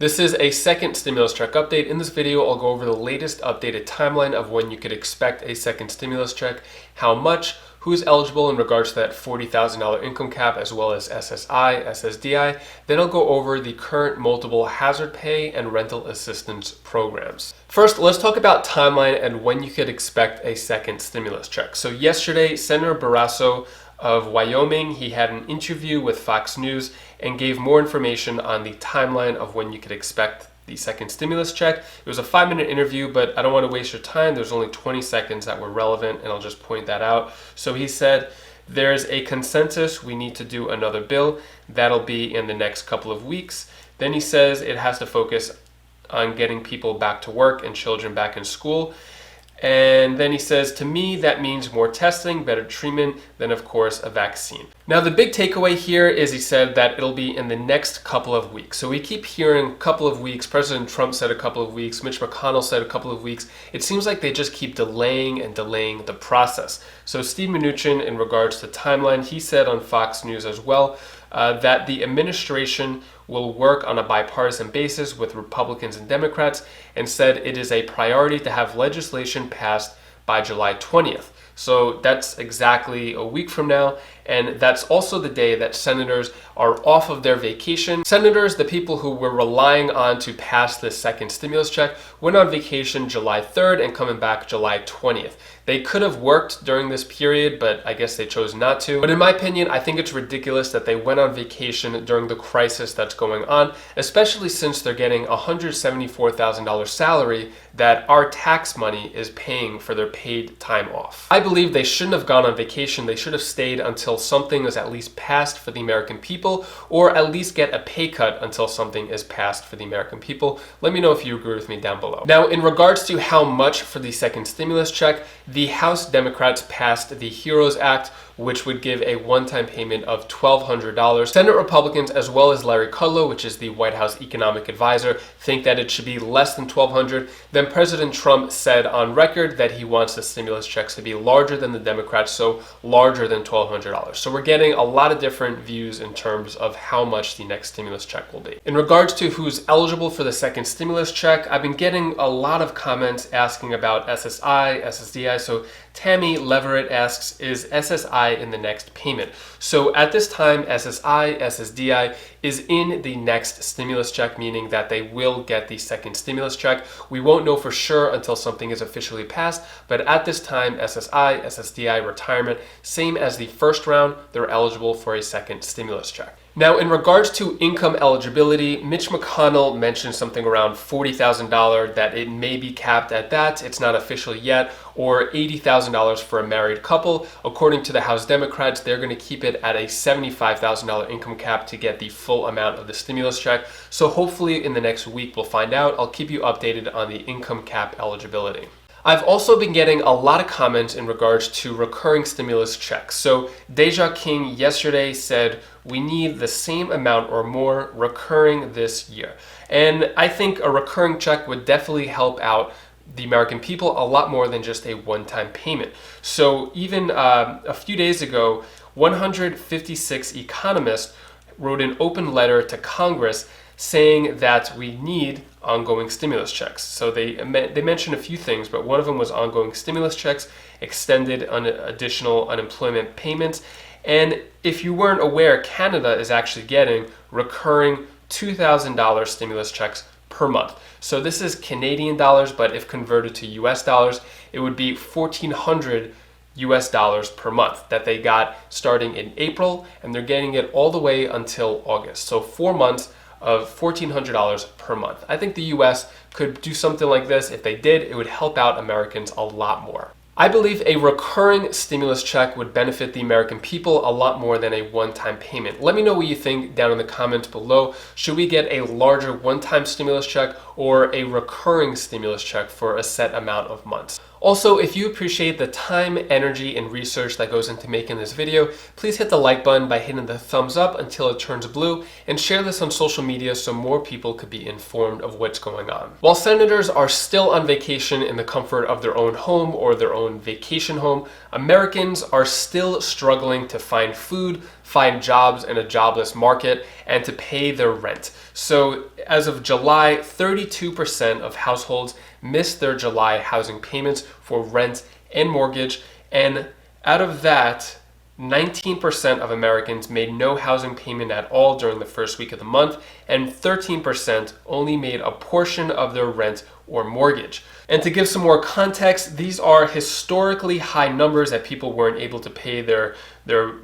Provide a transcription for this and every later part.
This is a second stimulus check update. In this video, I'll go over the latest updated timeline of when you could expect a second stimulus check, how much, who's eligible in regards to that $40,000 income cap, as well as SSI, SSDI. Then I'll go over the current multiple hazard pay and rental assistance programs. First, let's talk about timeline and when you could expect a second stimulus check. So yesterday, Senator Barasso of Wyoming, he had an interview with Fox News and gave more information on the timeline of when you could expect the second stimulus check. It was a 5-minute interview, but I don't want to waste your time. There's only 20 seconds that were relevant, and I'll just point that out. So he said, there's a consensus, we need to do another bill. That'll be in the next couple of weeks. Then he says it has to focus on getting people back to work and children back in school. And then he says, to me, that means more testing, better treatment, then of course a vaccine. Now the big takeaway here is he said that it'll be in the next couple of weeks. So we keep hearing couple of weeks. President Trump said a couple of weeks. Mitch McConnell said a couple of weeks. It seems like they just keep delaying and delaying the process. So Steve Mnuchin, in regards to timeline, he said on Fox News as well that the administration will work on a bipartisan basis with Republicans and Democrats, and said it is a priority to have legislation passed by July 20th. So that's exactly a week from now, and that's also the day that senators are off of their vacation. Senators, the people who were relying on to pass this second stimulus check, went on vacation July 3rd and coming back July 20th. They could have worked during this period, but I guess they chose not to. But in my opinion, I think it's ridiculous that they went on vacation during the crisis that's going on, especially since they're getting a $174,000 salary that our tax money is paying for their paid time off. I believe they shouldn't have gone on vacation. They should have stayed until something is at least passed for the American people, or at least get a pay cut until something is passed for the American people. Let me know if you agree with me down below. Now, in regards to how much for the second stimulus check, the House Democrats passed the HEROES Act, which would give a one-time payment of $1,200. Senate Republicans, as well as Larry Kudlow, which is the White House economic advisor, think that it should be less than $1,200. Then President Trump said on record that he wants the stimulus checks to be larger than the Democrats, so larger than $1,200. So we're getting a lot of different views in terms of how much the next stimulus check will be. In regards to who's eligible for the second stimulus check, I've been getting a lot of comments asking about SSI, SSDI. So Tammy Leverett asks, is SSI in the next payment? So at this time, SSI, SSDI is in the next stimulus check, meaning that they will get the second stimulus check. We won't know for sure until something is officially passed, but at this time, SSI, SSDI retirement, same as the first round, they're eligible for a second stimulus check. Now, in regards to income eligibility, Mitch McConnell mentioned something around $40,000, that it may be capped at that. It's not official yet, or $80,000 for a married couple. According to the House Democrats, they're going to keep it at a $75,000 income cap to get the full amount of the stimulus check. So hopefully in the next week, we'll find out. I'll keep you updated on the income cap eligibility. I've also been getting a lot of comments in regards to recurring stimulus checks. So Deja King yesterday said we need the same amount or more recurring this year. And I think a recurring check would definitely help out the American people a lot more than just a one-time payment. So even a few days ago, 156 economists wrote an open letter to Congress saying that we need ongoing stimulus checks. So they mentioned a few things, but one of them was ongoing stimulus checks, extended additional unemployment payments, and if you weren't aware, Canada is actually getting recurring $2,000 stimulus checks per month. So this is Canadian dollars, but if converted to US dollars, it would be $1,400 US dollars per month that they got starting in April, and they're getting it all the way until August. So 4 months of $1,400 per month. I think the US could do something like this. If they did, it would help out Americans a lot more. I believe a recurring stimulus check would benefit the American people a lot more than a one-time payment. Let me know what you think down in the comments below. Should we get a larger one-time stimulus check or a recurring stimulus check for a set amount of months? Also, if you appreciate the time, energy, and research that goes into making this video, please hit the like button by hitting the thumbs up until it turns blue, and share this on social media so more people could be informed of what's going on. While senators are still on vacation in the comfort of their own home or their own vacation home, Americans are still struggling to find food, find jobs in a jobless market and to pay their rent. So as of July, 32% of households missed their July housing payments for rent and mortgage, and out of that, 19% of Americans made no housing payment at all during the first week of the month, and 13% only made a portion of their rent or mortgage. And to give some more context, these are historically high numbers that people weren't able to pay their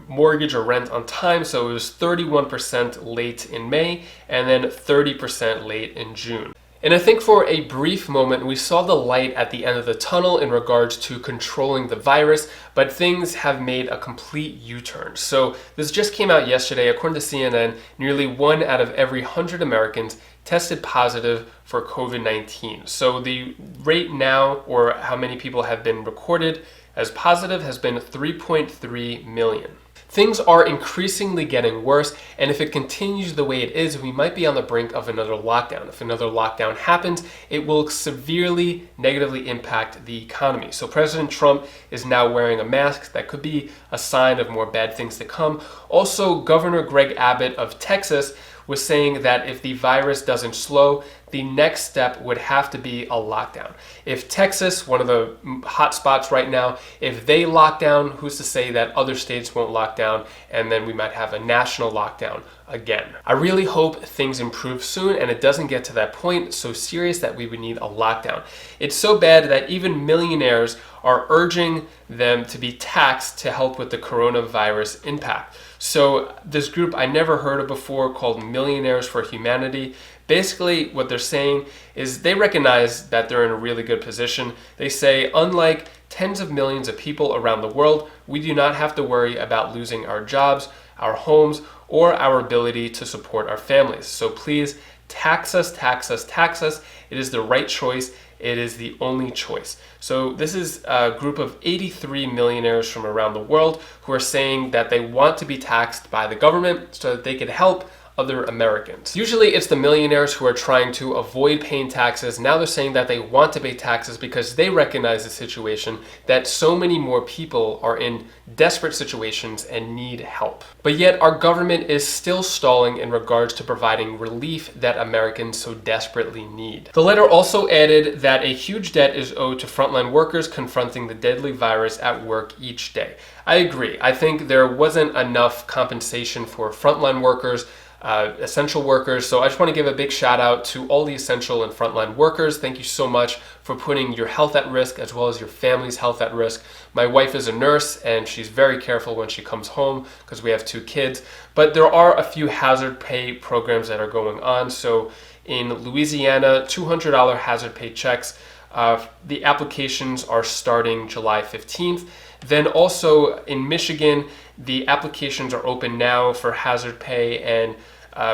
mortgage or rent on time. So it was 31% late in May and then 30% late in June. And I think for a brief moment, we saw the light at the end of the tunnel in regards to controlling the virus, but things have made a complete U-turn. So this just came out yesterday. According to CNN, nearly 1 out of every 100 Americans tested positive for COVID-19. So the rate now, or how many people have been recorded as positive, has been 3.3 million. Things are increasingly getting worse, and if it continues the way it is, we might be on the brink of another lockdown. If another lockdown happens, it will severely negatively impact the economy. So President Trump is now wearing a mask. That could be a sign of more bad things to come. Also, Governor Greg Abbott of Texas was saying that if the virus doesn't slow, the next step would have to be a lockdown. If Texas, one of the hot spots right now, if they lock down, who's to say that other states won't lock down, and then we might have a national lockdown again. I really hope things improve soon and it doesn't get to that point so serious that we would need a lockdown. It's so bad that even millionaires are urging them to be taxed to help with the coronavirus impact. So this group I never heard of before, called Millionaires for Humanity, basically what they're saying is they recognize that they're in a really good position. They say, unlike tens of millions of people around the world, we do not have to worry about losing our jobs, our homes, or our ability to support our families. So please tax us, tax us, tax us. It is the right choice. It is the only choice. So this is a group of 83 millionaires from around the world who are saying that they want to be taxed by the government so that they can help other Americans. Usually it's the millionaires who are trying to avoid paying taxes. Now they're saying that they want to pay taxes because they recognize the situation that so many more people are in desperate situations and need help. But yet our government is still stalling in regards to providing relief that Americans so desperately need. The letter also added that a huge debt is owed to frontline workers confronting the deadly virus at work each day. I agree. I think there wasn't enough compensation for frontline workers, essential workers. So I just want to give a big shout out to all the essential and frontline workers. Thank you so much for putting your health at risk as well as your family's health at risk. My wife is a nurse and she's very careful when she comes home because we have 2 kids. But there are a few hazard pay programs that are going on. So in Louisiana, $200 hazard pay checks. The applications are starting July 15th. Then also in Michigan, the applications are open now for hazard pay, and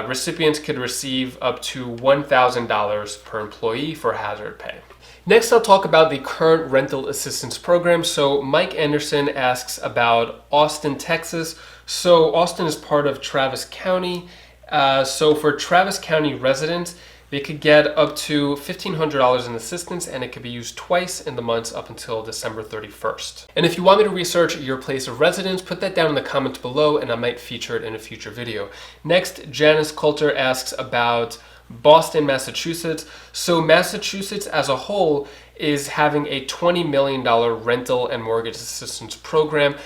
recipients could receive up to $1,000 per employee for hazard pay. Next, I'll talk about the current rental assistance program. So Mike Anderson asks about Austin, Texas. So Austin is part of Travis County. So for Travis County residents, they could get up to $1,500 in assistance, and it could be used twice in the months up until December 31st. And if you want me to research your place of residence, put that down in the comments below and I might feature it in a future video. Next, Janice Coulter asks about Boston, Massachusetts. So Massachusetts as a whole is having a $20 million rental and mortgage assistance program.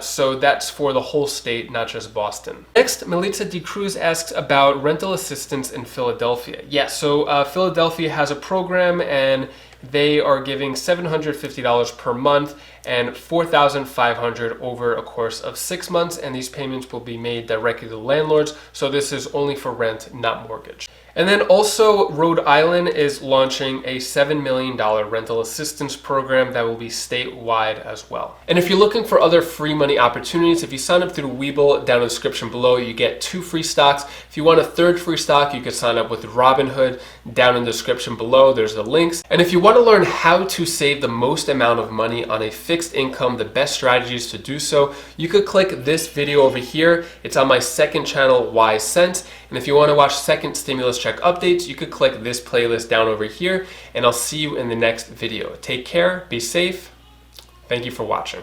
So that's for the whole state, not just Boston. Next, Melissa D. Cruz asks about rental assistance in Philadelphia. Yeah, so Philadelphia has a program and they are giving $750 per month and $4,500 over a course of 6 months, and these payments will be made directly to the landlords. So this is only for rent, not mortgage. And then also Rhode Island is launching a $7 million rental assistance program that will be statewide as well. And if you're looking for other free money opportunities, if you sign up through Webull, down in the description below, you get 2 free stocks. If you want a 3rd free stock, you could sign up with Robinhood. Down in the description below, there's the links. And if you want to learn how to save the most amount of money on a fixed income, the best strategies to do so, you could click this video over here. It's on my second channel, Wise Sense. And if you want to watch second stimulus check updates, you could click this playlist down over here, and I'll see you in the next video. Take care, be safe. Thank you for watching.